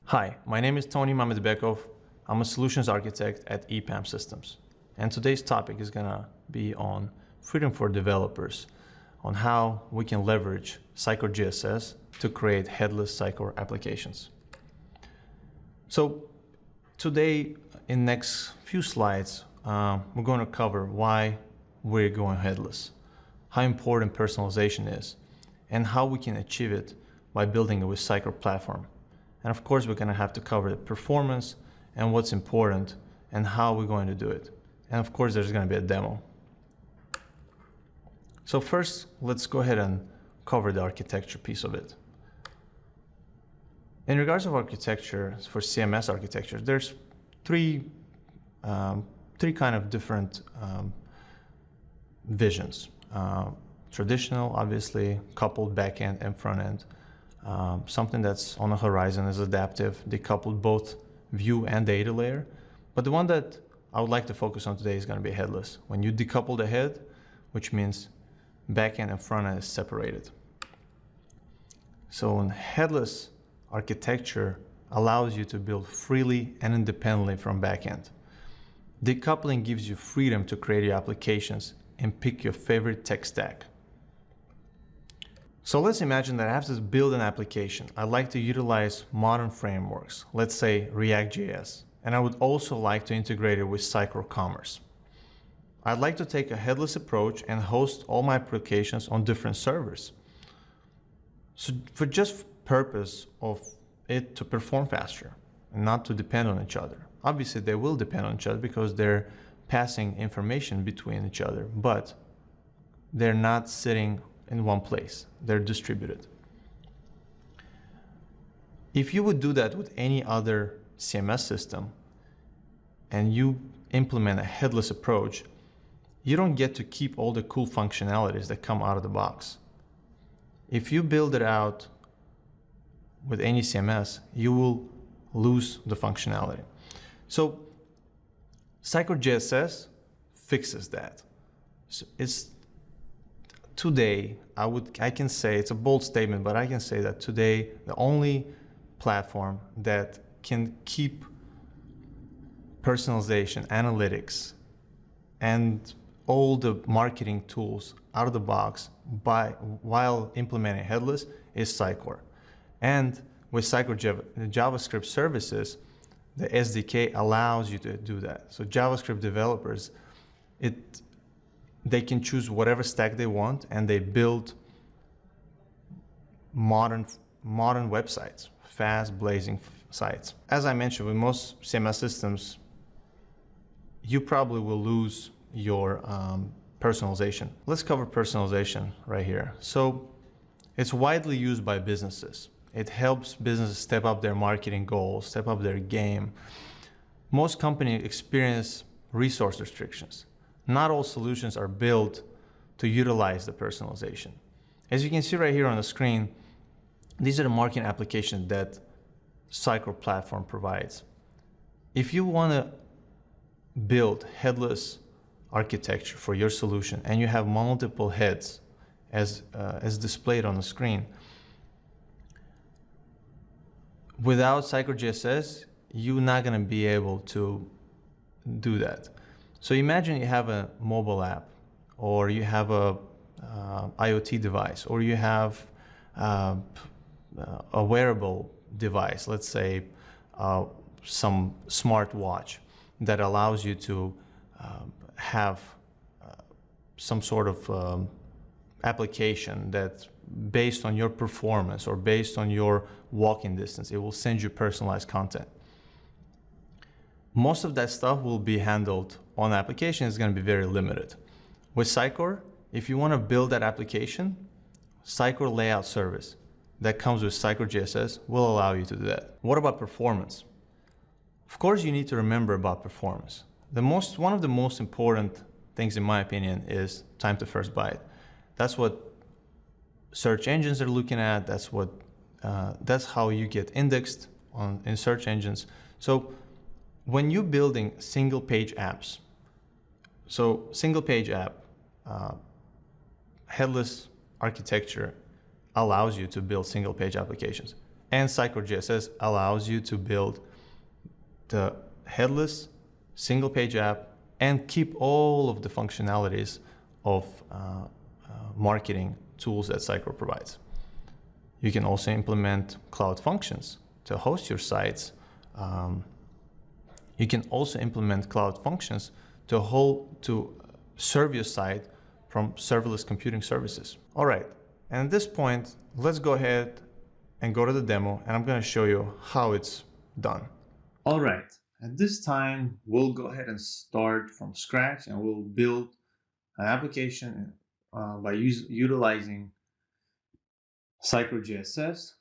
Hi, my name is Tony Mamedbekov. I'm a solutions architect at EPAM Systems. And today's topic is gonna be on freedom for developers, on how we can leverage Sitecore JSS to create headless Sitecore applications. So today, in next few slides, we're going to cover why we're going headless, how important personalization is, and how we can achieve it by building it with Sitecore platform. And of course, we're going to have to cover the performance and what's important and how we're going to do it. And of course, there's going to be a demo. So first, let's go ahead and cover the architecture piece of it. In regards of architecture, for CMS architecture, there's three kind of different visions. Traditional, obviously, coupled backend and front end. Something that's on the horizon is adaptive, decoupled both view and data layer. But the one that I would like to focus on today is going to be headless. When you decouple the head, which means backend and front end is separated. So in headless architecture allows you to build freely and independently from backend. Decoupling gives you freedom to create your applications and pick your favorite tech stack. So let's imagine that I have to build an application. I like to utilize modern frameworks, let's say React.js, and I would also like to integrate it with Sitecore Commerce. I'd like to take a headless approach and host all my applications on different servers. So for just purpose of it to perform faster and not to depend on each other. Obviously, they will depend on each other because they're passing information between each other, but they're not sitting in one place. They're distributed. If you would do that with any other CMS system and you implement a headless approach, you don't get to keep all the cool functionalities that come out of the box. If you build it out with any CMS, you will lose the functionality. So Sitecore JSS fixes that. So today, I can say, it's a bold statement, but I can say that today, the only platform that can keep personalization, analytics, and all the marketing tools out of the box while implementing headless is Sitecore. And with Sitecore JavaScript services, the SDK allows you to do that. So JavaScript developers, they can choose whatever stack they want, and they build modern websites, fast, blazing sites. As I mentioned, with most CMS systems, you probably will lose your personalization. Let's cover personalization right here. So it's widely used by businesses. It helps businesses step up their marketing goals, step up their game. Most companies experience resource restrictions. Not all solutions are built to utilize the personalization. As you can see right here on the screen, these are the marketing applications that Sitecore platform provides. If you want to build headless architecture for your solution and you have multiple heads as displayed on the screen, without Sitecore JSS, you're not going to be able to do that. So imagine you have a mobile app, or you have a IoT device, or you have a wearable device, let's say some smartwatch that allows you to have some sort of application that based on your performance or based on your walking distance, it will send you personalized content. Most of that stuff will be handled on the application. Is going to be very limited. With Sitecore, if you want to build that application, Sitecore layout service that comes with Sitecore JSS will allow you to do that. What about performance? Of course, you need to remember about performance. One of the most important things, in my opinion, is time to first byte. That's what search engines are looking at. That's how you get indexed in search engines. So when you're building single page apps, so single page app, headless architecture allows you to build single page applications. And Sitecore JSS allows you to build the headless single page app and keep all of the functionalities of marketing tools that Sitecore provides. You can also implement cloud functions to host your sites. You can also implement cloud functions to serve your site from serverless computing services. All right, and at this point, let's go ahead and go to the demo, and I'm going to show you how it's done. All right, at this time, we'll go ahead and start from scratch, and we'll build an application by utilizing Sitecore JSS,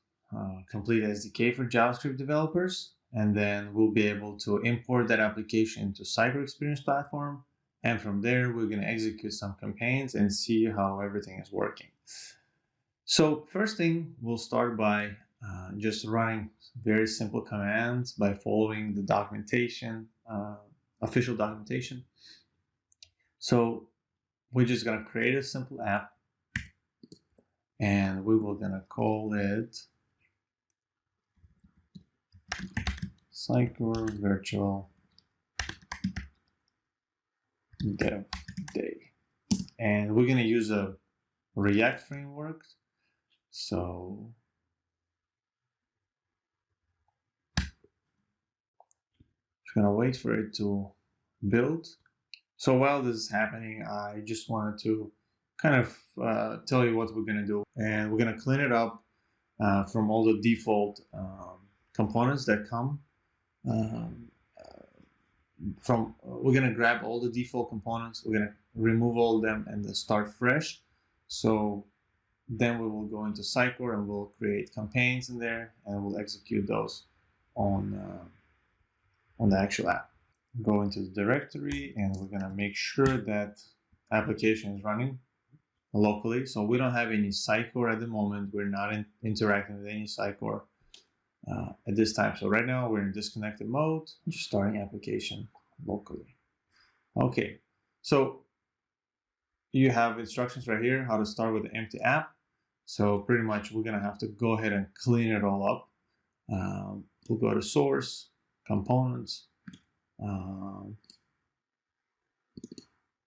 complete SDK for JavaScript developers, and then we'll be able to import that application into Sitecore Experience Platform, and from there we're going to execute some campaigns and see how everything is working. So first thing, we'll start by just running very simple commands by following the documentation, official documentation. So we're just going to create a simple app, and we will gonna call it Sitecore Virtual Dev Day. And we're gonna use a React framework. So just gonna wait for it to build. So while this is happening, I just wanted to kind of tell you what we're going to do. And we're going to clean it up from all the default components that come we're going to grab all the default components, we're going to remove all of them and then start fresh. So then we will go into Sitecore and we'll create campaigns in there, and we'll execute those on the actual app. Go into the directory, and we're going to make sure that application is running locally. So we don't have any Sitecore at the moment. We're not interacting with any Sitecore at this time. So right now we're in disconnected mode, just starting application locally. Okay, so you have instructions right here, how to start with the empty app. So pretty much we're gonna have to go ahead and clean it all up. We'll go to source, components, and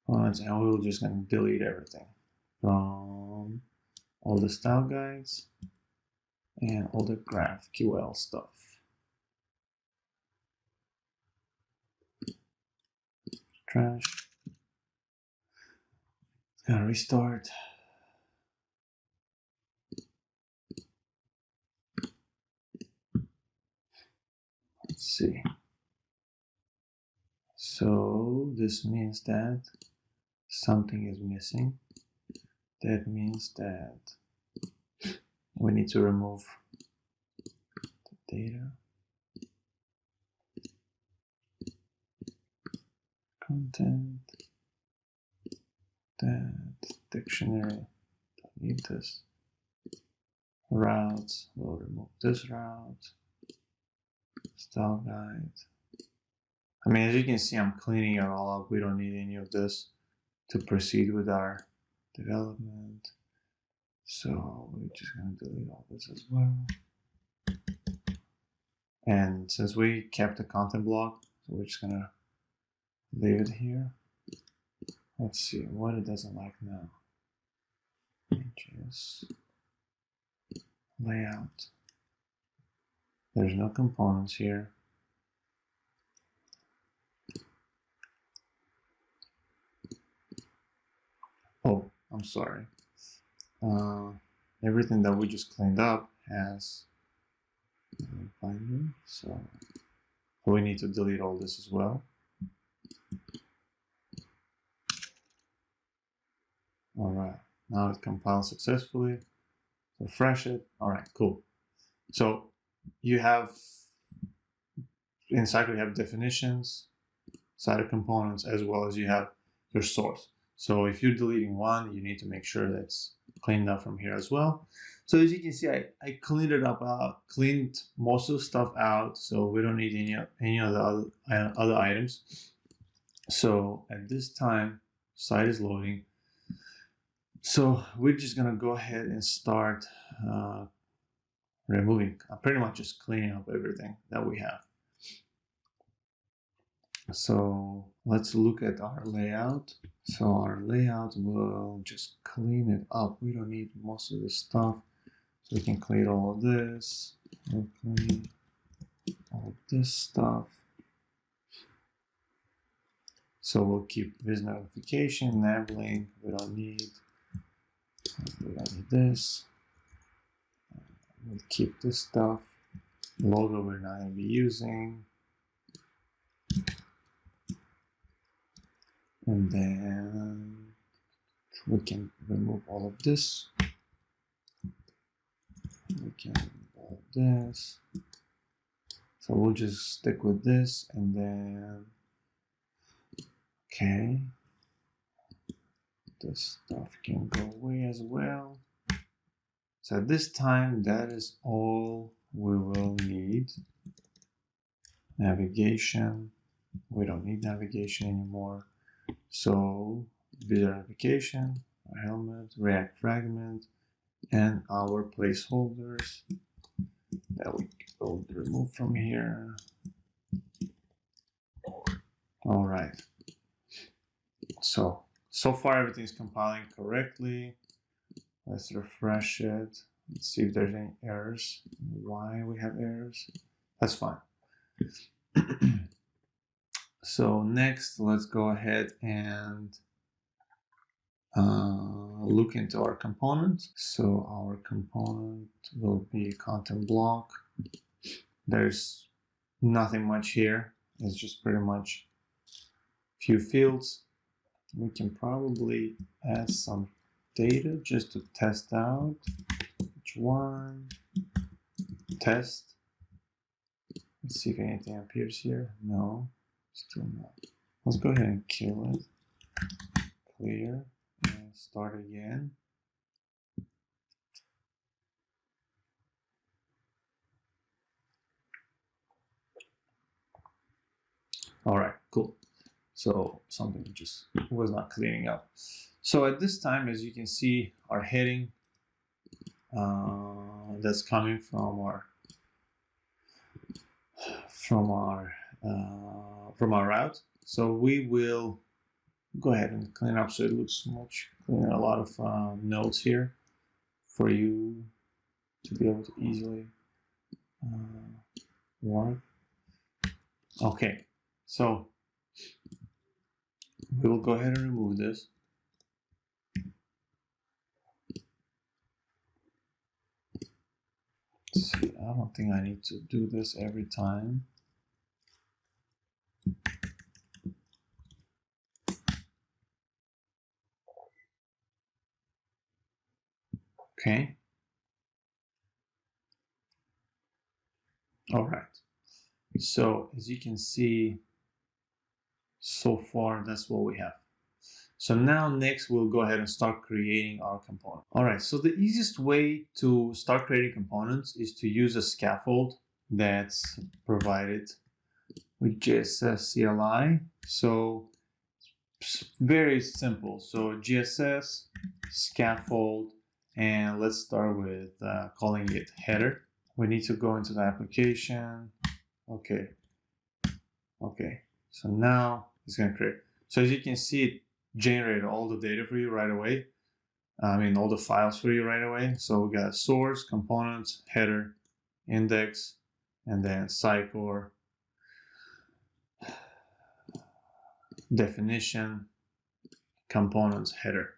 we're just gonna delete everything from all the style guides and all the GraphQL stuff. Trash. It's gonna restart. Let's see. So this means that something is missing. That means that we need to remove the data, content, that dictionary, don't need this, routes, we'll remove this route, style guide. I mean, as you can see, I'm cleaning it all up. We don't need any of this to proceed with our development. So we're just going to delete all this as well. And since we kept the content block, so we're just going to leave it here. Let's see what it doesn't like now. Pages, layout. There's no components here. Oh, I'm sorry. Everything that we just cleaned up has binding, so we need to delete all this as well. All right, now it compiled successfully. Refresh it. All right, cool. So you have in Sitecore, you have definitions, side components, as well as you have your source. So if you're deleting one, you need to make sure that's cleaned up from here as well. So as you can see, I cleaned it up, cleaned most of the stuff out, so we don't need any of the other items. So at this time, site is loading. So we're just gonna go ahead and start removing, pretty much just cleaning up everything that we have. So let's look at our layout. So our layout will just clean it up. We don't need most of this stuff. So we can clean all of this. We'll clean all of this stuff. So we'll keep this notification, enabling. We don't need this. We'll keep this stuff. Logo we're not going to be using. And then we can remove all of this. We can remove all of this. So we'll just stick with this, and then, okay, this stuff can go away as well. So at this time, that is all we will need. Navigation, we don't need navigation anymore. So visual navigation, our helmet, React fragment, and our placeholders that we will remove from here. All right. So far everything's compiling correctly. Let's refresh it. Let's see if there's any errors. Why we have errors? That's fine. So next, let's go ahead and look into our component. So our component will be a content block. There's nothing much here. It's just pretty much a few fields. We can probably add some data just to test out which one. Test. Let's see if anything appears here. No, still not. Let's go ahead and kill it. Clear and start again. All right, cool. So something just was not cleaning up. So at this time, as you can see, our heading that's coming from our route. So we will go ahead and clean up so it looks much cleaner. A lot of nodes here for you to be able to easily work. Okay, so we will go ahead and remove this. Let's see, I don't think I need to do this every time. Okay. All right. So as you can see, so far that's what we have. So now next we'll go ahead and start creating our component. All right, so the easiest way to start creating components is to use a scaffold that's provided with JSS CLI. So it's very simple. So GSS, scaffold, and let's start with calling it header. We need to go into the application. Okay. So now it's going to create. So as you can see, it generated all the data for you right away. I mean, all the files for you right away. So we got source, components, header, index, and then Sitecore, definition, components, header.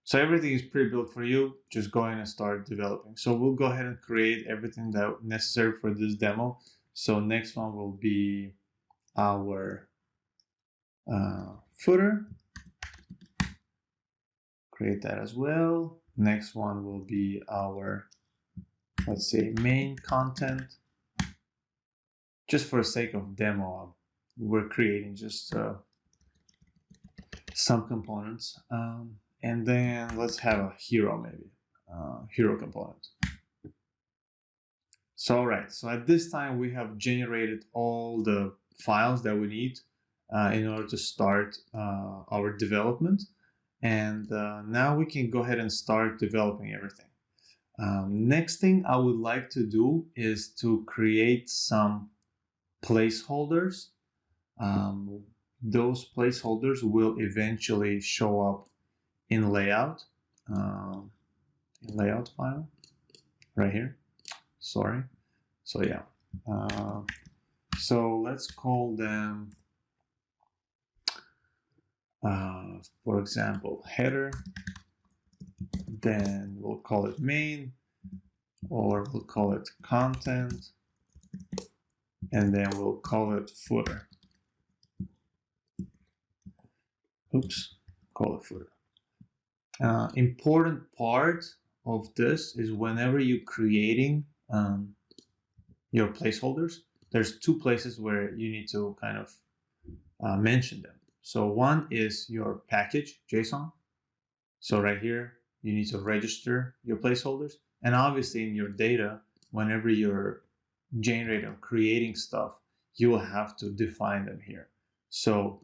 So everything is pre-built for you. Just go in and start developing. So we'll go ahead and create everything that's necessary for this demo. So next one will be our footer. Create that as well. Next one will be our, let's say, main content. Just for the sake of demo, we're creating just some components. And then let's have a hero, maybe hero component. So all right, so at this time we have generated all the files that we need in order to start our development. And now we can go ahead and start developing everything. Next thing I would like to do is to create some placeholders. Those placeholders will eventually show up in layout, file right here. Sorry. So yeah. So let's call them, for example, header. Then we'll call it main, or we'll call it content, and then we'll call it footer. Oops, call it footer. Important part of this is whenever you're creating your placeholders, there's two places where you need to kind of mention them. So one is your package JSON. So right here, you need to register your placeholders. And obviously in your data, whenever you're generating or creating stuff, you will have to define them here. So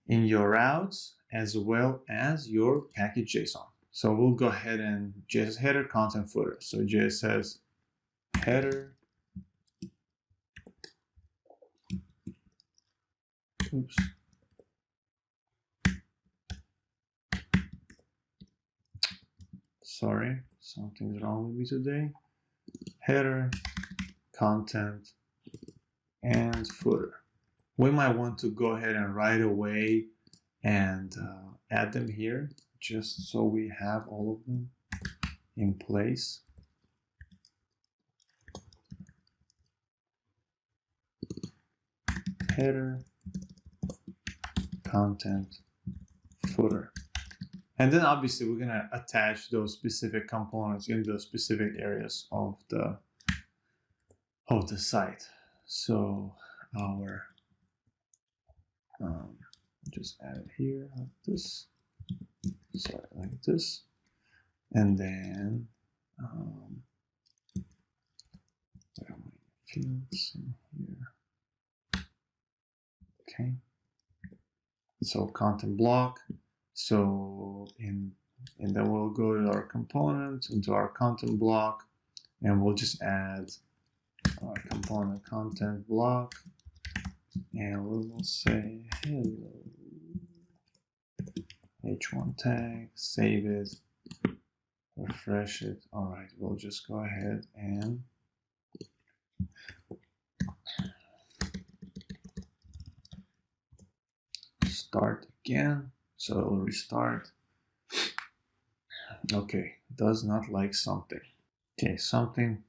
in your routes, as well as your package JSON. So we'll go ahead and JSS header, content, footer. So JSS header, oops. Sorry, something's wrong with me today. Header, content, and footer. We might want to go ahead and right away and add them here, just so we have all of them in place. Header, content, footer. And then obviously we're gonna attach those specific components in the specific areas of the site. So our just add it here like this. Sorry, like this. And then where are my fields in here? Okay. So content block. So and then we'll go to our component, into our content block, and we'll just add our component content block, and we will say hello h1 tag, save it, refresh it. All right, we'll just go ahead and start again. So it'll restart. Okay, does not like something. Okay, something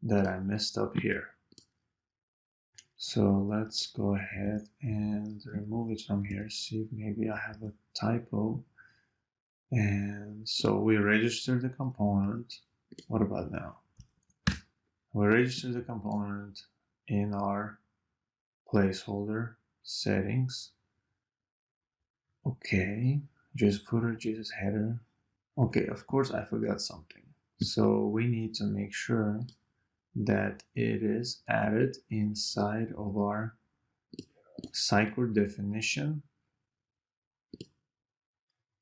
that I messed up here. So let's go ahead and remove it from here. See if maybe I have a typo. And so we register the component. What about now? We register the component in our placeholder settings. Okay, just footer, JSS header. Okay, of course I forgot something. So we need to make sure that it is added inside of our Sitecore definition,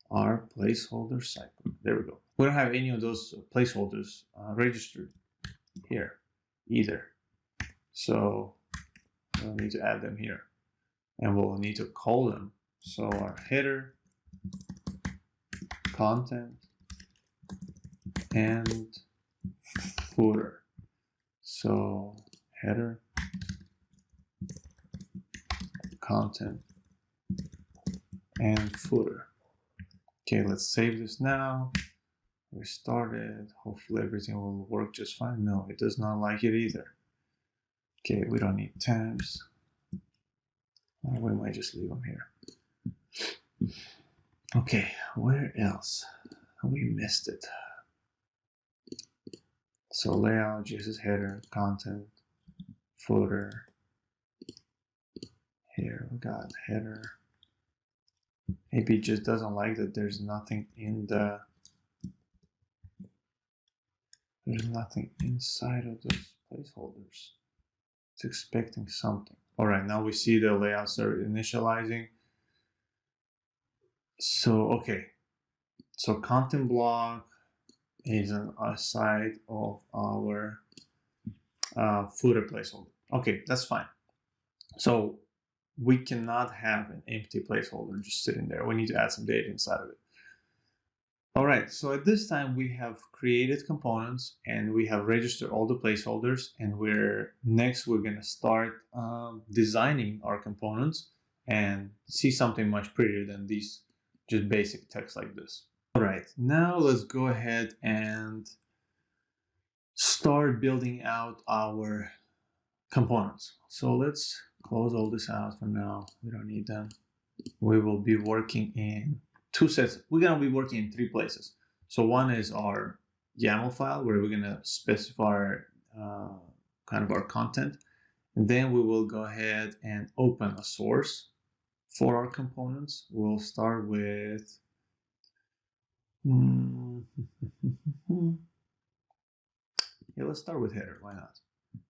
our placeholder Sitecore. There we go. We don't have any of those placeholders registered here either. So we'll need to add them here, and we'll need to call them. So our header, content, and footer. So header, content, and footer. Okay, let's save this now. Restart it. Hopefully everything will work just fine. No, it does not like it either. Okay, we don't need tabs. We might just leave them here. Okay, where else? We missed it. So layout, JSS header, content, footer. Here we got header. Maybe it just doesn't like that there's nothing in the, there's nothing inside of those placeholders. It's expecting something. All right, now we see the layouts are initializing. So, okay. So content block, is on our side of our footer placeholder. Okay, that's fine. So we cannot have an empty placeholder just sitting there. We need to add some data inside of it. All right, so at this time we have created components and we have registered all the placeholders, and we're gonna start designing our components and see something much prettier than these just basic text like this. All right, now let's go ahead and start building out our components. So let's close all this out for now. We don't need them. We will be working in two sets. We're gonna be working in three places. So one is our YAML file where we're gonna specify kind of our content. And then we will go ahead and open a source for our components. We'll start with yeah, let's start with header. Why not?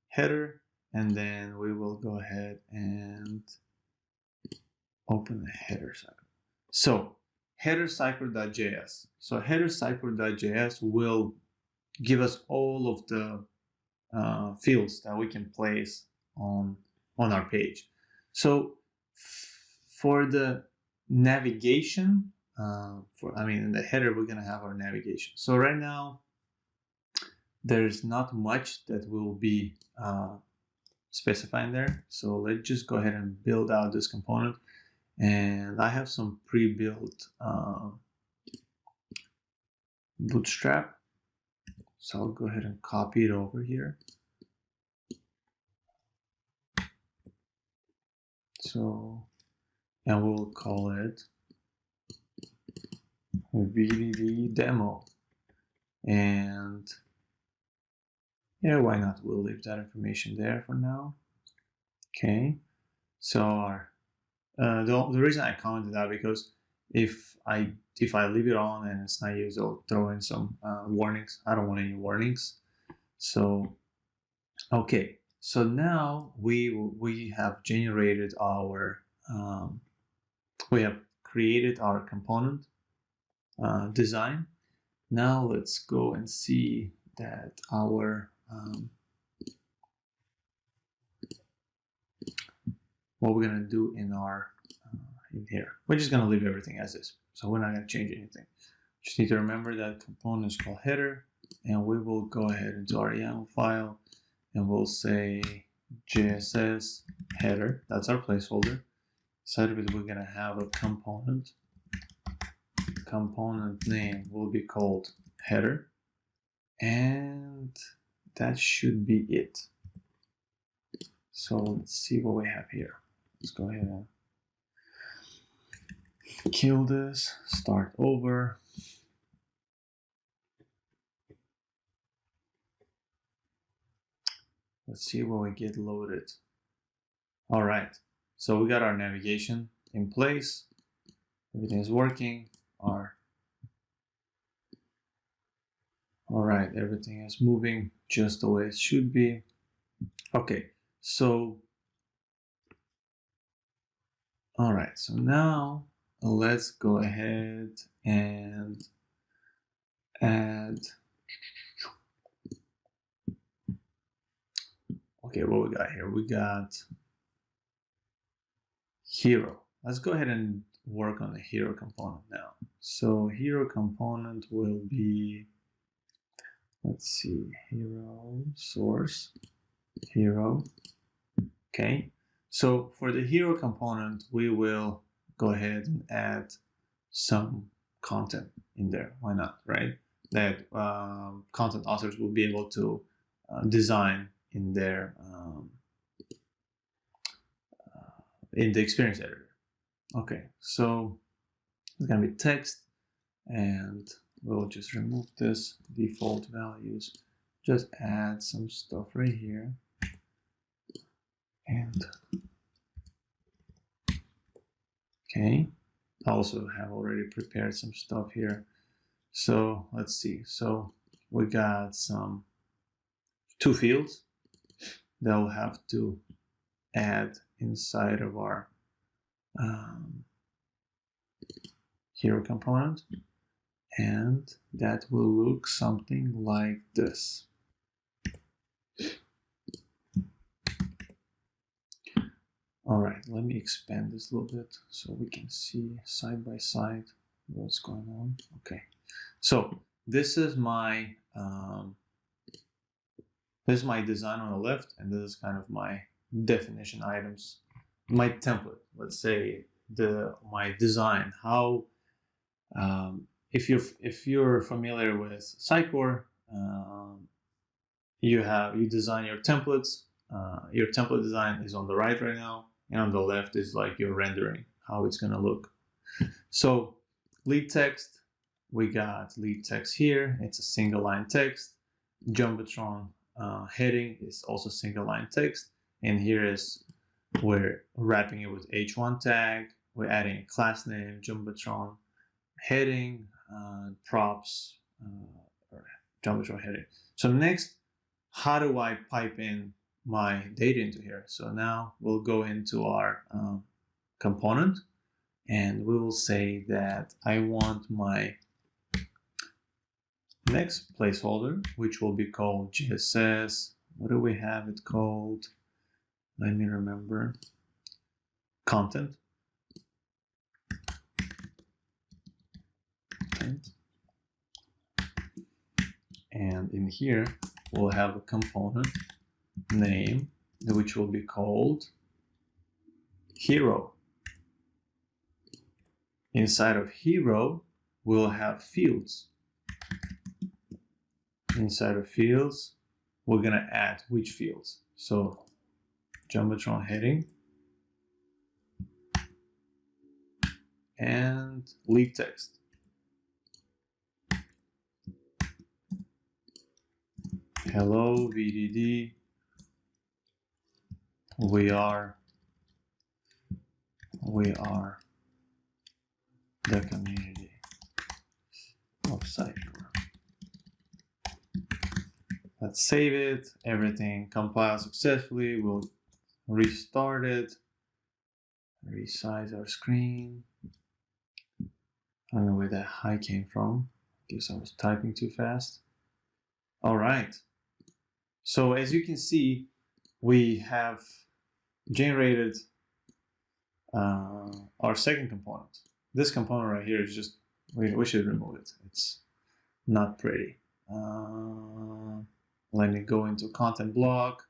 Header, and then we will go ahead and open the header cycle. So header-cycle.js. So header-cycle.js will give us all of the fields that we can place on our page. So for the navigation, in the header, we're gonna have our navigation. So right now, there's not much that will be specifying there. So let's just go ahead and build out this component. And I have some pre-built Bootstrap. So I'll go ahead and copy it over here. So, and we'll call it VDD demo. And yeah, why not? We'll leave that information there for now. Okay. So our the reason I commented that because if I leave it on and it's not used, it'll throw in some warnings. I don't want any warnings. So okay, so now we have generated our we have created our component design. Now let's go and see that our what we're gonna do in our in here. We're just gonna leave everything as is. So we're not gonna change anything. Just need to remember that component is called header, and we will go ahead into our YAML file and we'll say JSS header. That's our placeholder. Inside of it, we're gonna have a component. Component name will be called header, and that should be it. So let's see what we have here. Let's go ahead and kill this, start over. Let's see what we get loaded. All right, so we got our navigation in place. Everything is working. All right, everything is moving just the way it should be. Okay, so all right, so now let's go ahead and add. Okay, what we got here? We got hero. Let's go ahead and work on the hero component now. So hero component will be, let's see, hero source, hero. Okay, so for the hero component, we will go ahead and add some content in there. Why not, right? That content authors will be able to design in their in the experience editor. Okay, so it's gonna be text, and we'll just remove this default values, just add some stuff right here, and okay, I also have already prepared some stuff here. So let's see, so we got some two fields that we'll have to add inside of our hero component, And that will look something like this. All right, let me expand this a little bit so we can see side by side what's going on. Okay, so this is my design on the left, and this is kind of my definition items, my template. Let's say my design. How if you're familiar with Sitecore, you design your templates. Your template design is on the right now, and on the left is like your rendering, how it's gonna look. So lead text, we got lead text here. It's a single line text. Jumbotron heading is also single line text, and here is we're wrapping it with h1 tag. We're adding a class name, Jumbotron heading, props, or Jumbotron heading. So next, how do I pipe in my data into here? So now we'll go into our component, and we will say that I want my next placeholder, which will be called JSS. What do we have it called? Let me remember. Content. And in here, we'll have a component name, which will be called hero. Inside of hero, we'll have fields. Inside of fields, we're gonna add which fields. So Jumbotron heading and lead text. Hello VDD, we are the community of Sitecore. Let's save it. Everything compiled successfully. We'll restart it. Resize our screen. I don't know where that high came from. Guess I was typing too fast. All right. So as you can see, we have generated our second component. This component right here is just, we should remove it. It's not pretty. Let me go into content block,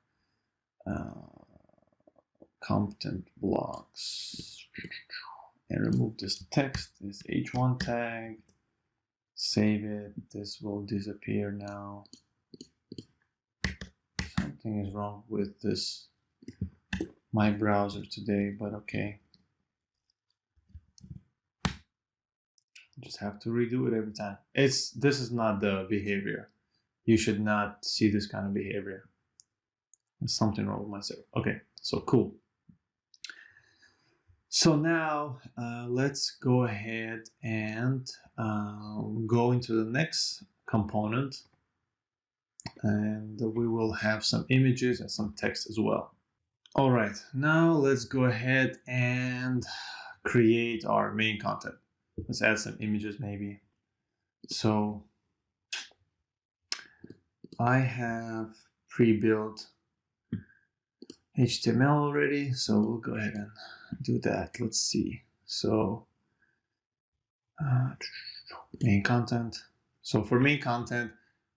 content blocks, and remove this text, this h1 tag, save it. This will disappear now. Something is wrong with this, my browser today, but okay. Just have to redo it every time. This is not the behavior. You should not see this kind of behavior. There's something wrong with myself. Okay, so cool. So now let's go ahead and go into the next component, and we will have some images and some text as well. All right, now let's go ahead and create our main content. Let's add some images maybe. So I have pre-built HTML already, so we'll go ahead and do that. Let's see. So main content. So for main content,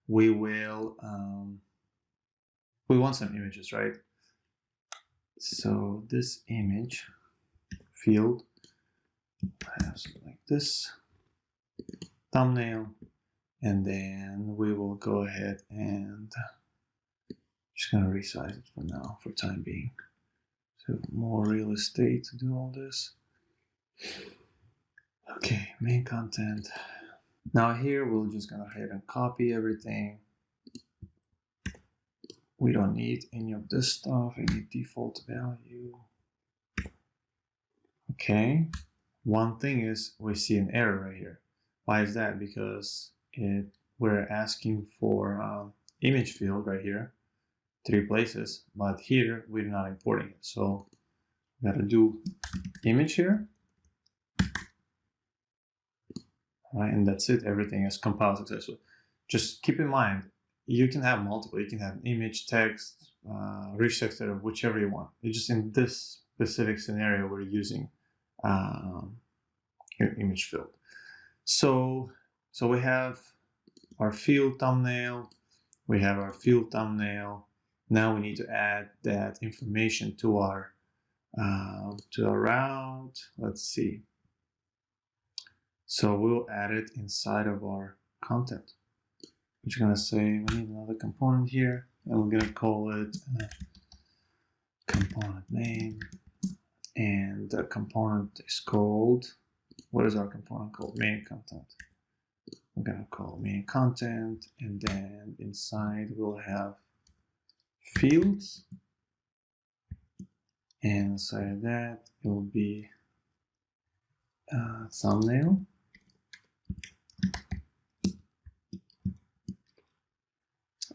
we will we want some images, right? So this image field have something like this, thumbnail, and then we will go ahead and just gonna resize it for now, for time being. So more real estate to do all this. Okay, main content. Now here we're just gonna go ahead and copy everything. We don't need any of this stuff, any default value. Okay. One thing is we see an error right here. Why is that? Because we're asking for image field right here, 3 places, but here we're not importing it. So we gotta do image here, right? And that's it. Everything is compiled successfully. Just keep in mind, you can have multiple. You can have image, text, rich text, or whichever you want. It's just in this specific scenario we're using image field. So we have our field thumbnail. We have our field thumbnail. Now we need to add that information to our route. Let's see. So we'll add it inside of our content. We're just gonna say we need another component here, and we're gonna call it component name, and the component is called, what is our component called? Main content. We're gonna call main content, and then inside we'll have fields, and inside of that it will be thumbnail,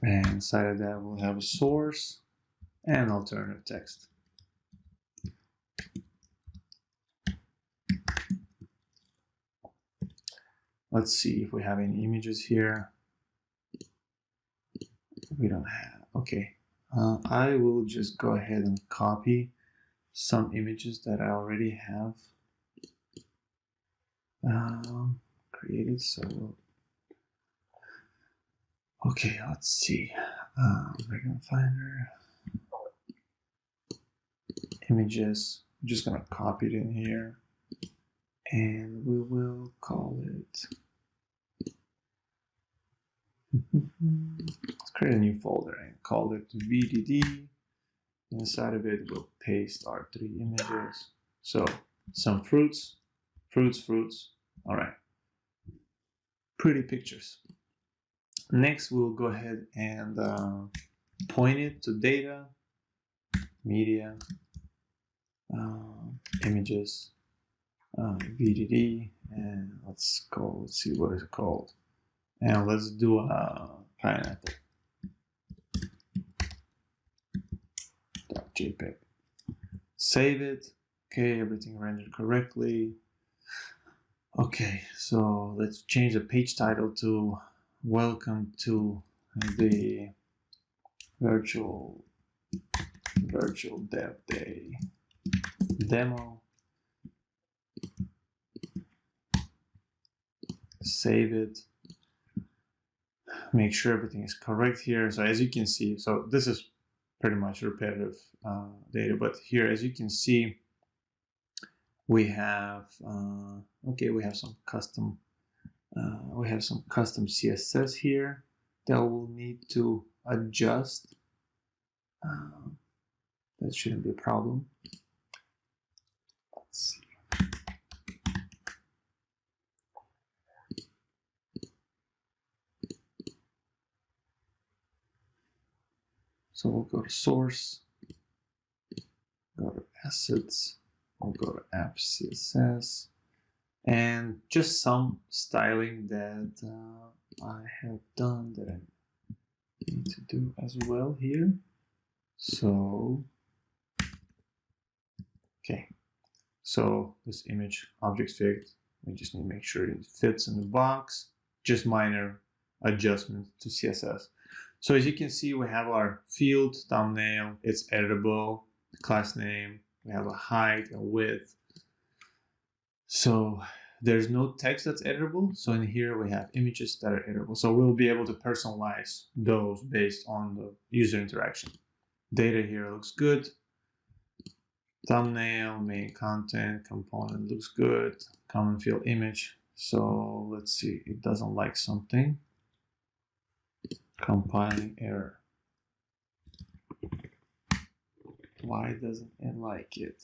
and inside of that we'll have a source and alternative text. Let's see if we have any images here. We don't have. Okay. I will just go ahead and copy some images that I already have created. So, okay, let's see. Regular Finder, images. I'm just gonna copy it in here, and we will call it. Let's create a new folder and call it VDD. Inside of it, we'll paste our 3 images. So some fruits. All right. Pretty pictures. Next, we'll go ahead and point it to data, media, images, VDD, and let's see what it's called. And let's do a pineapple. .jpg. Save it. Okay, everything rendered correctly. Okay, so let's change the page title to Welcome to the Virtual Dev Day demo. Save it. Make sure everything is correct here. So as you can see, so this is pretty much repetitive data, but here, as you can see, we have we have some custom CSS here that we'll need to adjust. That shouldn't be a problem. Let's see. So we'll go to source, go to assets, we'll go to app CSS, and just some styling that I have done that I need to do as well here. So, okay, so this image object fig, we just need to make sure it fits in the box, just minor adjustments to CSS. So as you can see, we have our field thumbnail, it's editable, class name, we have a height and width. So there's no text that's editable. So in here we have images that are editable. So we'll be able to personalize those based on the user interaction. Data here looks good. Thumbnail, main content, component looks good. Common field image. So let's see, it doesn't like something. Compiling error. Why doesn't it like it?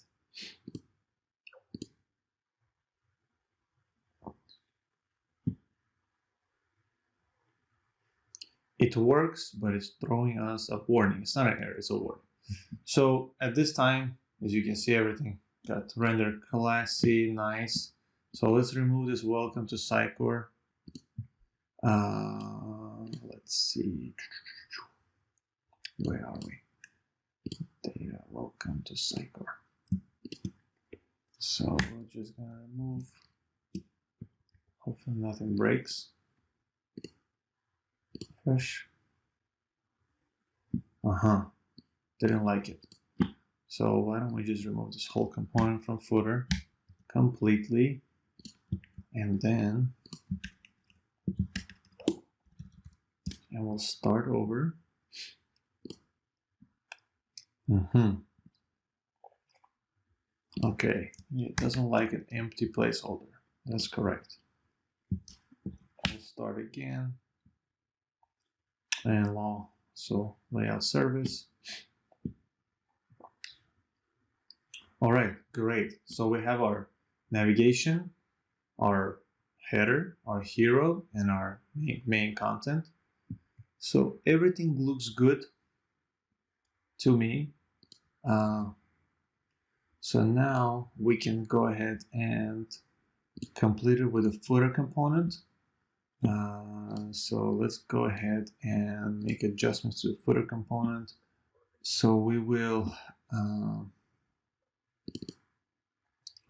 It works, but it's throwing us a warning. It's not an error, it's a warning. So at this time, as you can see, everything got rendered classy, nice. So let's remove this welcome to Sitecore. Let's see. Where are we? Data, welcome to Sitecore. So we're just gonna remove Hopefully nothing breaks. Fresh. Didn't like it. So why don't we just remove this whole component from footer completely, and then we'll start over. Okay, it doesn't like an empty placeholder. That's correct. We'll start again. And so layout service. All right, great. So we have our navigation, our header, our hero, and our main content. So everything looks good to me. So now we can go ahead and complete it with a footer component. So let's go ahead and make adjustments to the footer component. So we will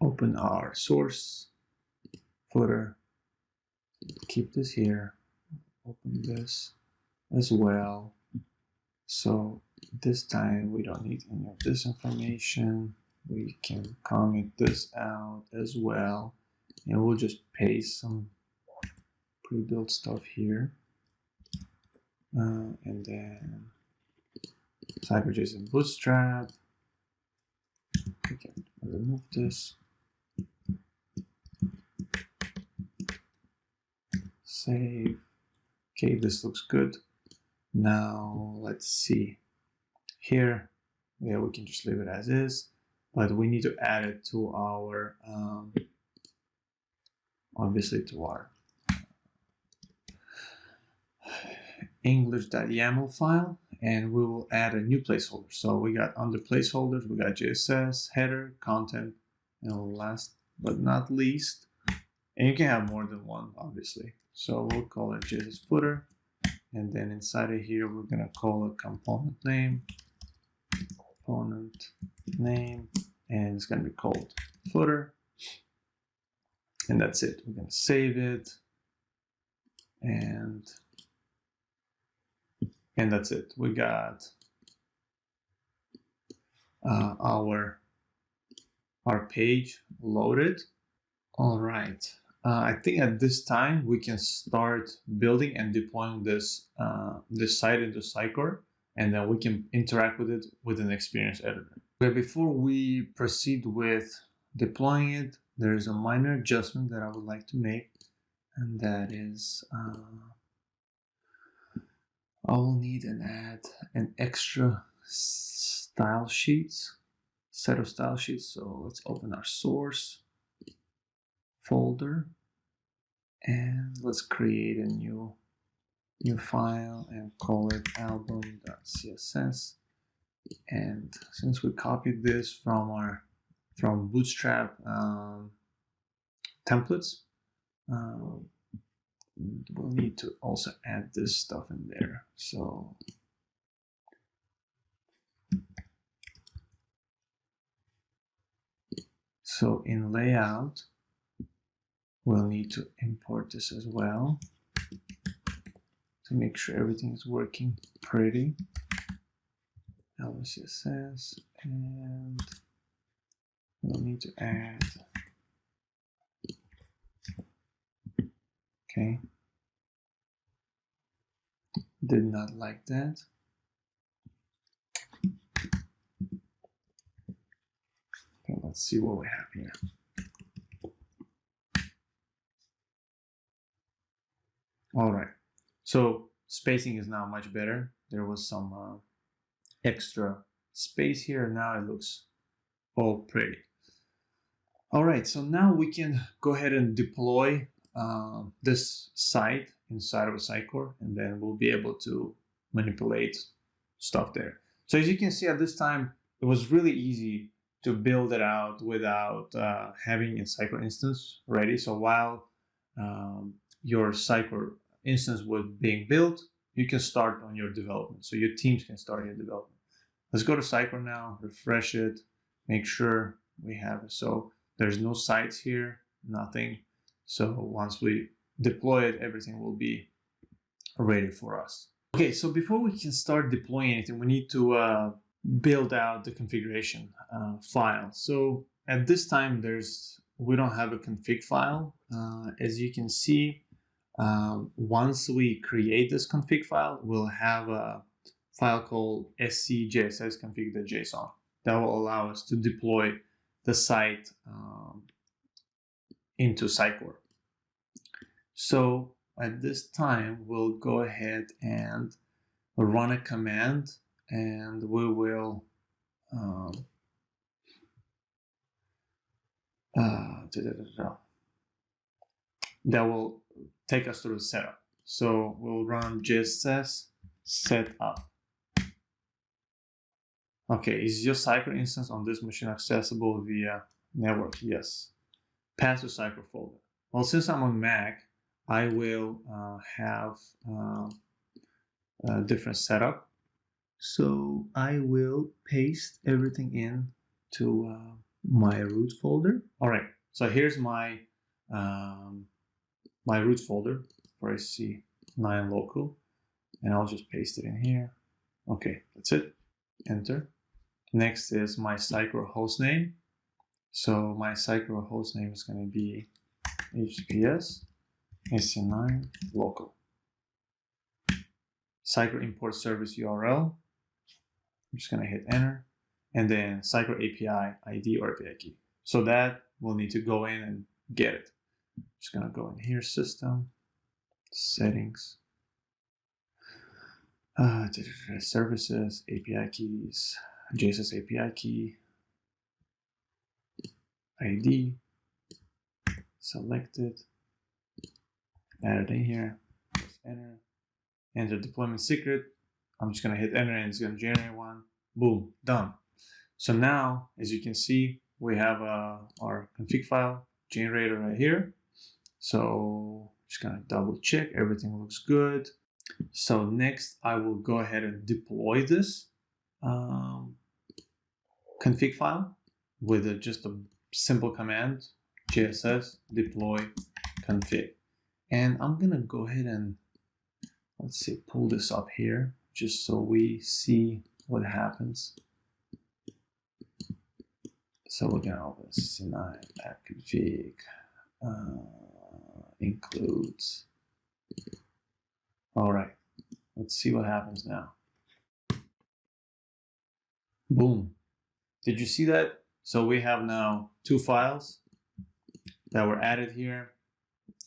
open our source footer, keep this here, open this as well. So this time we don't need any of this information. We can comment this out as well, and we'll just paste some pre-built stuff here, and then Sitecore JSS Bootstrap. We can remove this, save. Okay, this looks good. Now let's see here. Yeah, we can just leave it as is, but we need to add it to our obviously to our English.yaml file, and we will add a new placeholder. So we got under placeholders, we got JSS, header, content, and last but not least, and you can have more than one, obviously. So we'll call it JSS footer, and then inside of here, we're gonna call it component name, and it's gonna be called footer, and that's it. We're gonna save it, and that's it. We got our page loaded. All right. I think at this time we can start building and deploying this site into Sitecore, and then we can interact with it with an experience editor. But before we proceed with deploying it, there is a minor adjustment that I would like to make, and that is I will need and add an extra style sheets, set of style sheets. So let's open our source folder, and let's create a new file and call it album.css. And since we copied this from Bootstrap templates, we'll need to also add this stuff in there. So in layout, we'll need to import this as well to make sure everything is working pretty. CSS, and we'll need to add. Okay. Did not like that. Okay, let's see what we have here. All right. So spacing is now much better. There was some extra space here. Now it looks all pretty. All right. So now we can go ahead and deploy this site inside of a Sitecore, and then we'll be able to manipulate stuff there. So as you can see at this time, it was really easy to build it out without having a Sitecore instance ready. So while your Sitecore instance was being built, you can start on your development. So your teams can start your development. Let's go to Sitecore now, refresh it, make sure we have it. So there's no sites here, nothing. So once we deploy it, everything will be ready for us. Okay, so before we can start deploying anything, we need to build out the configuration file. So at this time, we don't have a config file. As you can see, once we create this config file, we'll have a file called scjssconfig.json that will allow us to deploy the site into Sitecore. So at this time, we'll go ahead and run a command, and we will that will take us through the setup. So we'll run JSS setup. Okay, is your Sitecore instance on this machine accessible via network? Yes. Path to Sitecore folder. Well, since I'm on Mac, I will have a different setup. So I will paste everything in to my root folder. All right, so here's my my root folder for SC9 local, and I'll just paste it in here. Okay, that's it. Enter. Next is my Sitecore hostname. So my Sitecore hostname is going to be HTTPS SC9 local. Sitecore import service URL. I'm just going to hit enter, and then Sitecore API ID or API key. So that we'll need to go in and get it. I'm just going to go in here, system, settings, services, API keys, JSS API key, ID, selected, add it in here, press enter, enter deployment secret. I'm just going to hit enter and it's going to generate one. Boom, done. So now, as you can see, we have our config file generator right here. So just going to double check, everything looks good. So next, I will go ahead and deploy this config file with just a simple command, JSS deploy config. And I'm going to go ahead and, let's see, pull this up here just so we see what happens. So we're going to open C9 app config includes. All right, let's see what happens now. Boom. Did you see that? So we have now two files that were added here,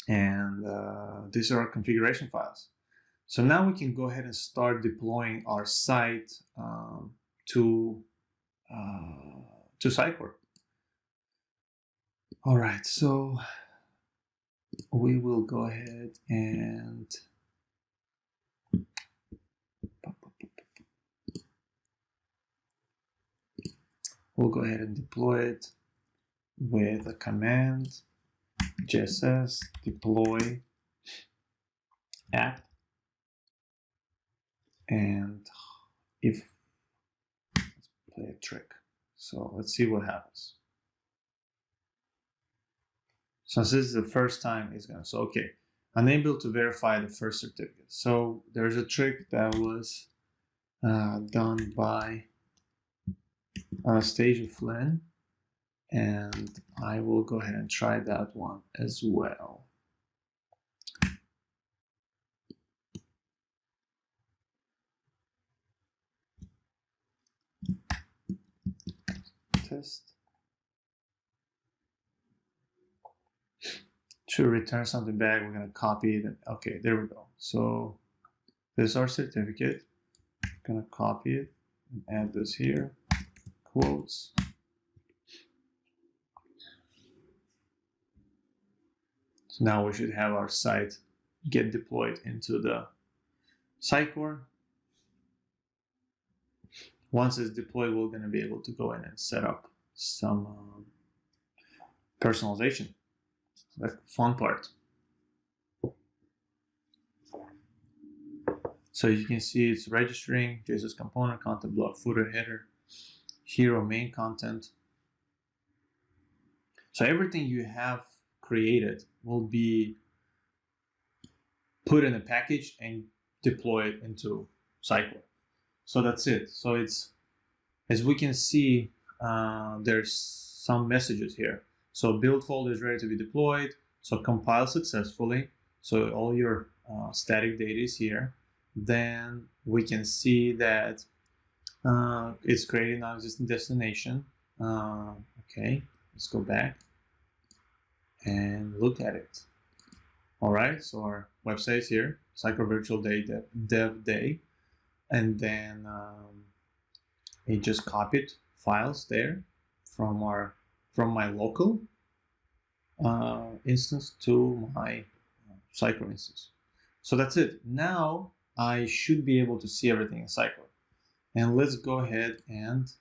and these are our configuration files. So now we can go ahead and start deploying our site to Sitecore. All right, so we will go ahead and we'll go ahead and deploy it with a command, JSS deploy app. And if, let's play a trick. So let's see what happens. So this is the first time it's going to, so okay, unable to verify the first certificate. So there's a trick that was done by Anastasia Flynn, and I will go ahead and try that one as well. Test. To return something back, we're going to copy it. And, okay, there we go. So this is our certificate. I'm going to copy it and add this here. Quotes. So now we should have our site get deployed into the Sitecore. Once it's deployed, we're going to be able to go in and set up some personalization. That's the fun part. So you can see it's registering, JSS component, content block, footer, header, hero, main content. So everything you have created will be put in a package and deployed into Sitecore. So that's it. So it's, as we can see, there's some messages here. So build folder is ready to be deployed. So compile successfully. So all your static data is here. Then we can see that it's creating an existing destination. Okay, let's go back and look at it. All right, so our website is here, Sitecore Virtual Day Dev Day, and then it just copied files there from my local instance to my Sitecore instance. So that's it. Now I should be able to see everything in Sitecore. And let's go ahead and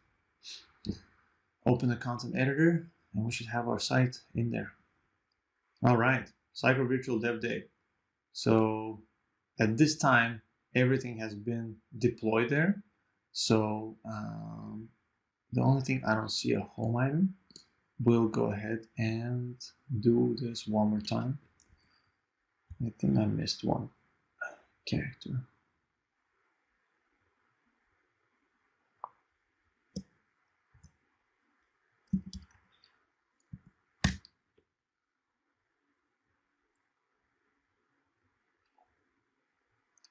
open the content editor, and we should have our site in there. All right, Sitecore Virtual Dev Day. So at this time, everything has been deployed there. So the only thing I don't see a home item. We'll go ahead and do this one more time. I think I missed one character.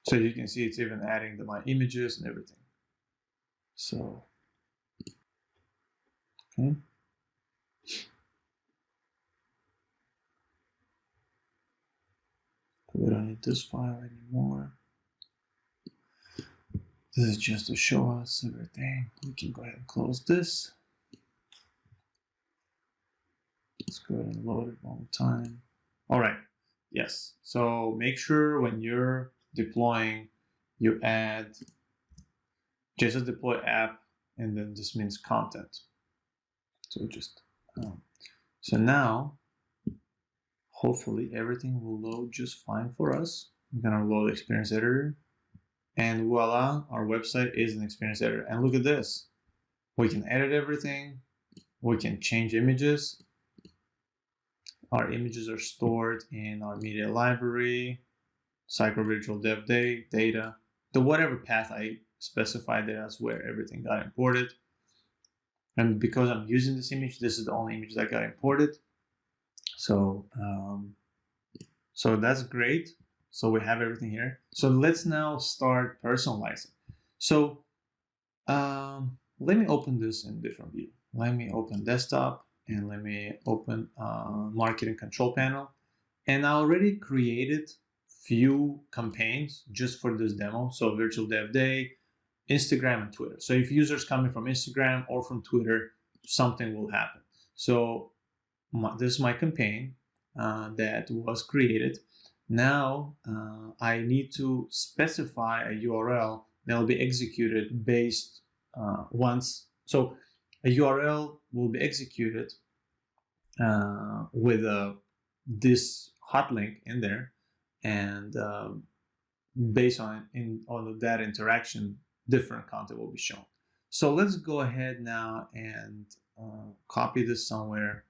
So you can see it's even adding my images and everything. So, okay. We don't need this file anymore. This is just to show us everything. We can go ahead and close this. Let's go ahead and load it one more time. All right, yes. So make sure when you're deploying, you add JSS deploy app, and then this means content. So just, so now, hopefully everything will load just fine for us. I'm gonna load Experience Editor, and voila, our website is an Experience Editor. And look at this. We can edit everything. We can change images. Our images are stored in our media library, Sitecore Virtual Dev Day, data, the whatever path I specified there, that's where everything got imported. And because I'm using this image, this is the only image that got imported. So, so that's great. So we have everything here. So let's now start personalizing. So let me open this in a different view. Let me open desktop and let me open marketing control panel. And I already created few campaigns just for this demo. So Virtual Dev Day, Instagram and Twitter. So if users coming from Instagram or from Twitter, something will happen. So this is my campaign that was created. Now I need to specify a URL that will be executed based once. So a URL will be executed with this hot link in there, and based on that interaction, different content will be shown. So let's go ahead now and copy this somewhere.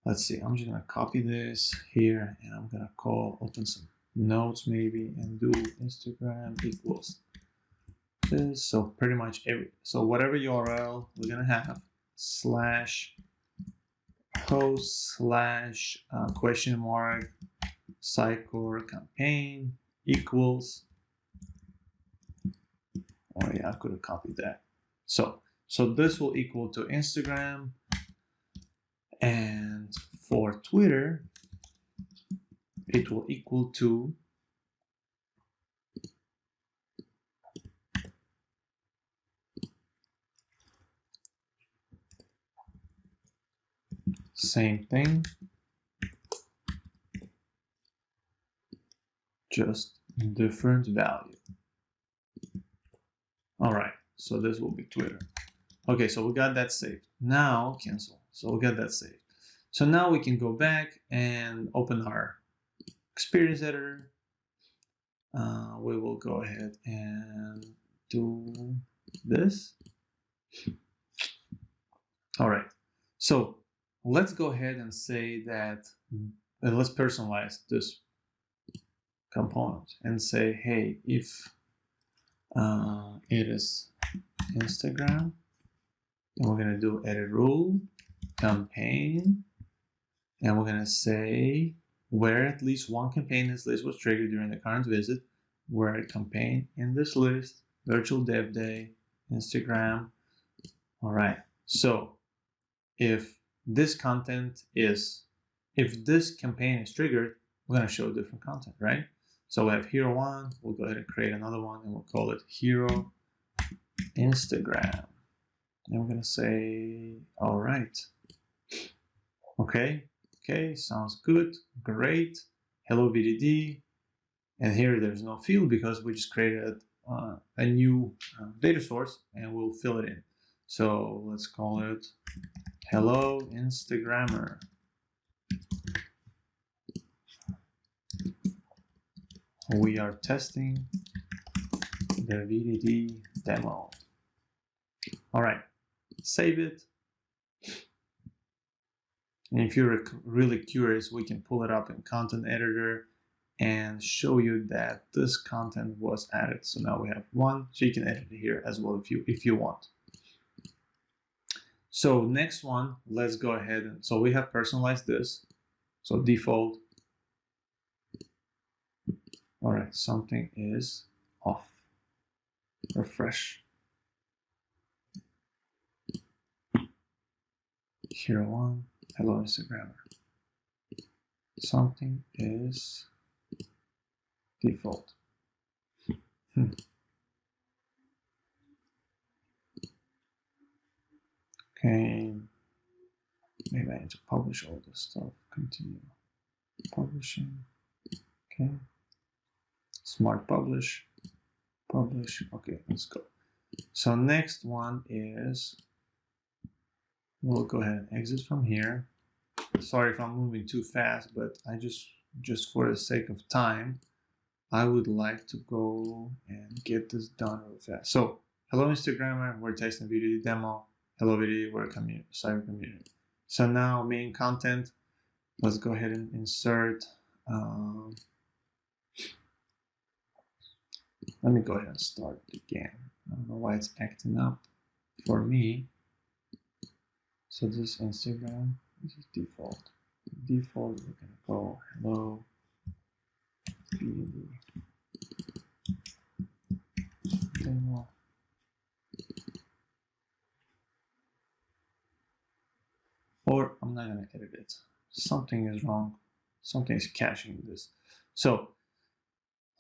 Let's see, I'm just gonna copy this here, and I'm gonna open some notes maybe, and do Instagram equals this. So pretty much so whatever URL we're gonna have, slash host slash question mark Sitecore campaign equals. Oh yeah, I could have copied that. So this will equal to Instagram, and for Twitter, it will equal to same thing, just different value. All right, so this will be Twitter. Okay, so we got that saved. Now cancel. So we got that saved. So now we can go back and open our Experience Editor. We will go ahead and do this. All right, so let's go ahead and say that let's personalize this component and say, hey, if it is Instagram, and we're gonna do edit rule, campaign, and we're gonna say where at least one campaign in this list was triggered during the current visit, where a campaign in this list, virtual dev day, Instagram. All right, so if this campaign is triggered, we're gonna show different content, right? So we have hero one, we'll go ahead and create another one and we'll call it hero Instagram. And we're gonna say, all right. Okay, sounds good, great. Hello VDD. And here there's no field because we just created a new data source and we'll fill it in. So let's call it hello Instagrammer. We are testing the VDD demo. All right, save it. And if you're really curious, we can pull it up in content editor and show you that this content was added. So now we have one, so you can edit it here as well if you want. So next one, let's go ahead and so we have personalized this. So default. All right, something is off. Refresh. Hero one, hello Instagrammer. Something is default. Okay, maybe I need to publish all this stuff. Continue publishing. Okay, smart publish. Okay, let's go. So next one is, we'll go ahead and exit from here. Sorry if I'm moving too fast, but I just for the sake of time, I would like to go and get this done real fast. So hello Instagrammer, we're testing VDD demo. Hello VDD, we're a cyber community. So now main content, let's go ahead and insert. Let me go ahead and start it again. I don't know why it's acting up for me. So this Instagram, this is default. Default, we're gonna go hello VDD demo. Or I'm not gonna edit it. Something is wrong. Something is caching this. So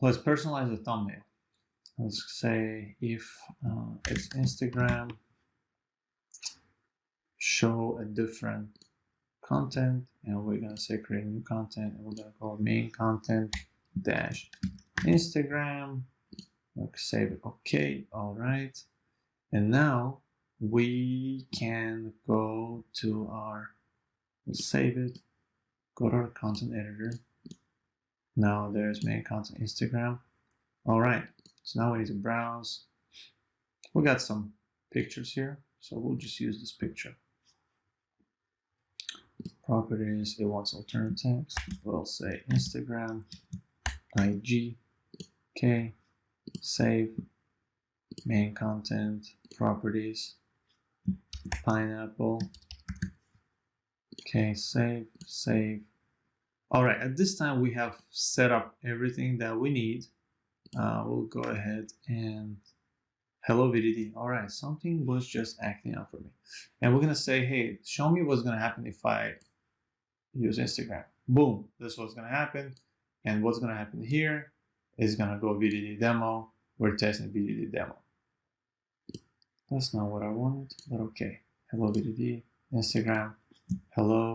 let's personalize the thumbnail. Let's say if it's Instagram, show a different content, and we're gonna say create new content, and we're gonna call main content dash Instagram. Let's save it. Okay, all right. And now we can go to our, let's save it, go to our content editor. Now there's main content Instagram. All right, so now we need to browse. We got some pictures here, so we'll just use this picture. Properties, it wants alternate text. We'll say Instagram, IG, okay, save, main content, properties, pineapple, okay, save. All right, at this time we have set up everything that we need. We'll go ahead and hello VDD. All right, something was just acting up for me. And we're gonna say, hey, show me what's gonna happen if I use Instagram. Boom, this is what's gonna happen. And what's gonna happen here is gonna go VDD demo. We're testing VDD demo. That's not what I wanted, but okay. Hello VDD, Instagram, hello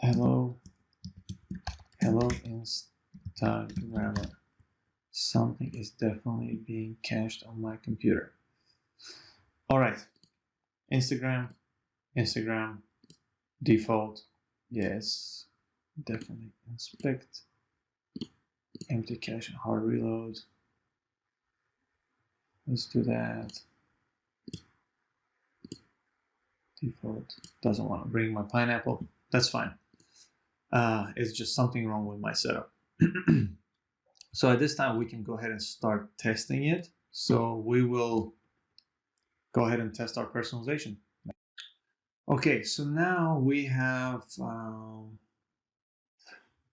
Instagrammer. Something is definitely being cached on my computer. All right, Instagram, default, yes, definitely inspect, empty cache and hard reload. Let's do that. Default doesn't want to bring my pineapple. That's fine. It's just something wrong with my setup. So at this time, we can go ahead and start testing it. So we will go ahead and test our personalization. Okay, so now we have, oh,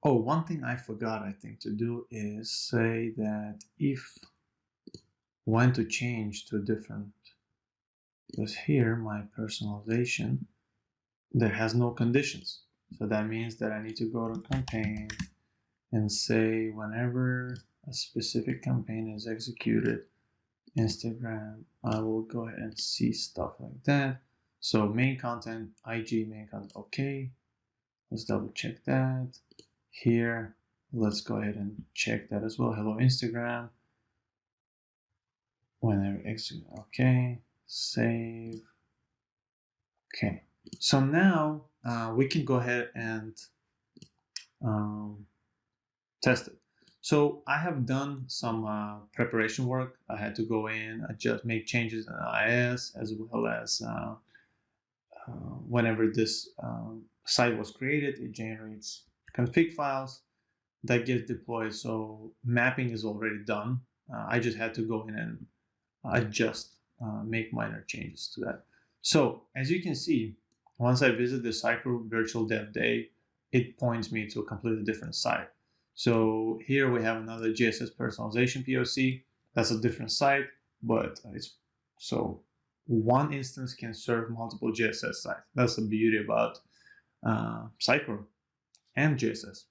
one thing I forgot, I think, to do is say that if want to change to a different, because here my personalization, there has no conditions. So that means that I need to go to campaign and say whenever a specific campaign is executed, Instagram, I will go ahead and see stuff like that. So main content, IG main content, okay. Let's double check that. Here, let's go ahead and check that as well. Hello Instagram. Whenever execute, okay. Save. Okay. So now we can go ahead and test it. So I have done some preparation work. I had to go in, adjust, make changes in IIS, as well as whenever this site was created, it generates config files that get deployed. So mapping is already done. I just had to go in and adjust, make minor changes to that. So as you can see, once I visit the Sitecore Virtual Dev Day, it points me to a completely different site. So here we have another JSS personalization POC. That's a different site, but it's so one instance can serve multiple JSS sites. That's the beauty about Sitecore and JSS.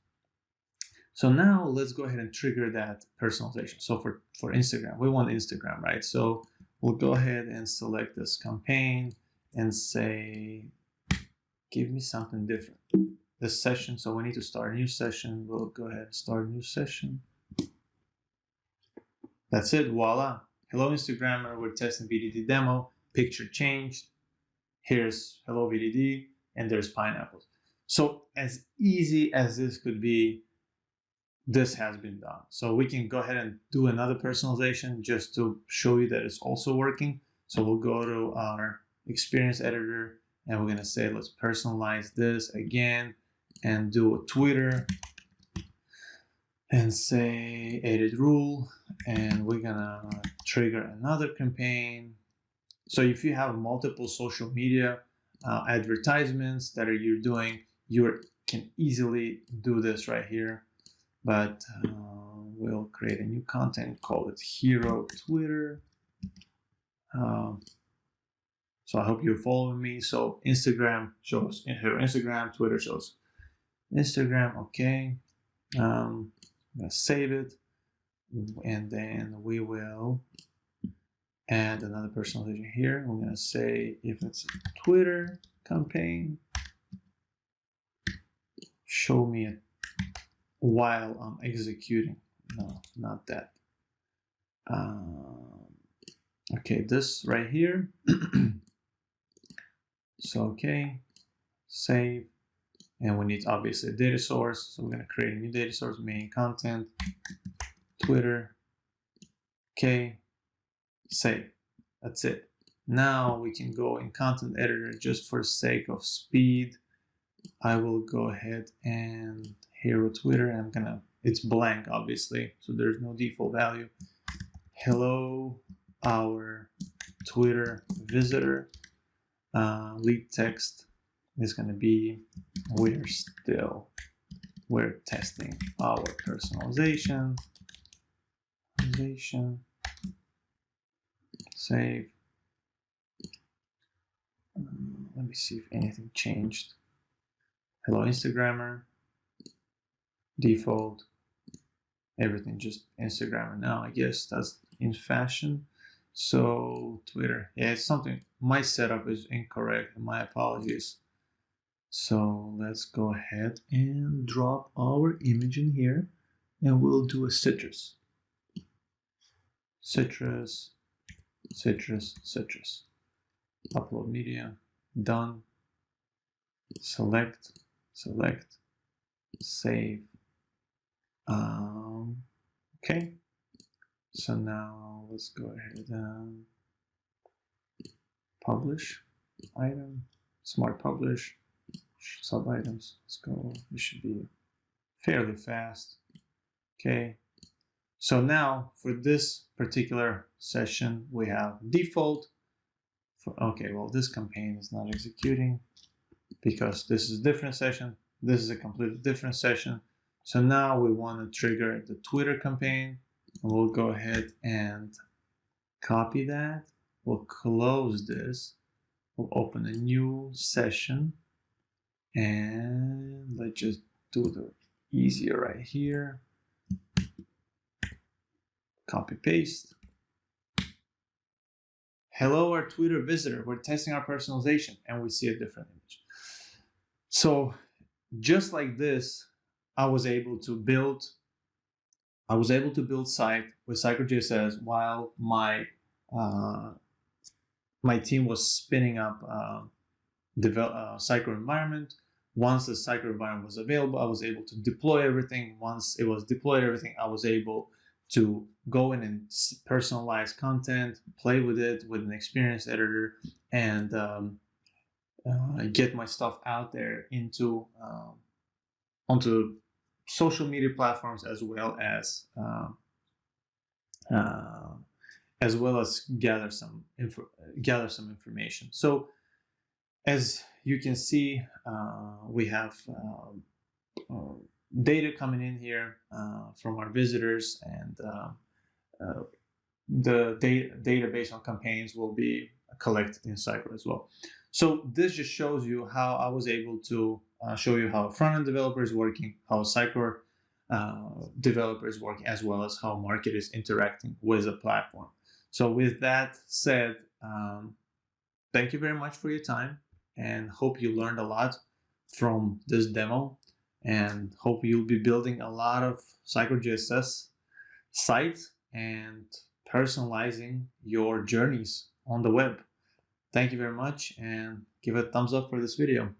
So now let's go ahead and trigger that personalization. So for Instagram, we want Instagram, right? So we'll go ahead and select this campaign and say, give me something different. This session, so we need to start a new session. We'll go ahead and start a new session. That's it, voila. Hello Instagrammer, we're testing VDD demo, picture changed. Here's hello VDD, and there's pineapples. So as easy as this could be, this has been done. So we can go ahead and do another personalization just to show you that it's also working. So we'll go to our experience editor and we're gonna say, let's personalize this again and do a Twitter and say edit rule, and we're gonna trigger another campaign. So if you have multiple social media advertisements that you're doing, you can easily do this right here. But we'll create a new content, call it Hero Twitter. So I hope you're following me. So Instagram shows here, Instagram, Twitter shows Instagram, okay. I'm gonna save it, and then we will add another personalization here. We're gonna say if it's a Twitter campaign, show me it while I'm executing. No, not that. Okay, this right here. So, okay, save. And we need obviously a data source. So we're gonna create a new data source, main content, Twitter. Okay, save. That's it. Now we can go in content editor just for sake of speed. I will go ahead and hero Twitter. I'm gonna, it's blank obviously, so there's no default value. Hello, our Twitter visitor. Lead text is going to be, we're testing our personalization. Save. Let me see if anything changed. Hello Instagrammer. Default. Everything just Instagrammer now. I guess that's in fashion. So Twitter, yeah, it's something, my setup is incorrect, my apologies. So let's go ahead and drop our image in here and we'll do a citrus. Citrus. Upload media, done. Select, save. Okay. So now let's go ahead and publish item, smart publish, sub items. Let's go. This should be fairly fast. Okay. So now for this particular session, we have default. Okay, well, this campaign is not executing because this is a different session. This is a completely different session. So now we want to trigger the Twitter campaign. And we'll go ahead and copy that. We'll close this. We'll open a new session. And let's just do the easier right here. Copy paste. Hello, our Twitter visitor. We're testing our personalization and we see a different image. So just like this, I was able to build site with Sitecore JSS while my team was spinning up Sitecore environment. Once the Sitecore environment was available, I was able to deploy everything. Once it was deployed, I was able to go in and personalize content, play with it with an experience editor, and get my stuff out there onto social media platforms as well as gather some information. So as you can see, we have data coming in here from our visitors, and the database on campaigns will be collected in Sitecore as well. So this just shows you how I was able to show you how a front-end developer is working, how a Sitecore developer is working, as well as how market is interacting with the platform. So with that said, thank you very much for your time, and hope you learned a lot from this demo, and hope you'll be building a lot of Sitecore JSS sites and personalizing your journeys on the web. Thank you very much, and give a thumbs up for this video.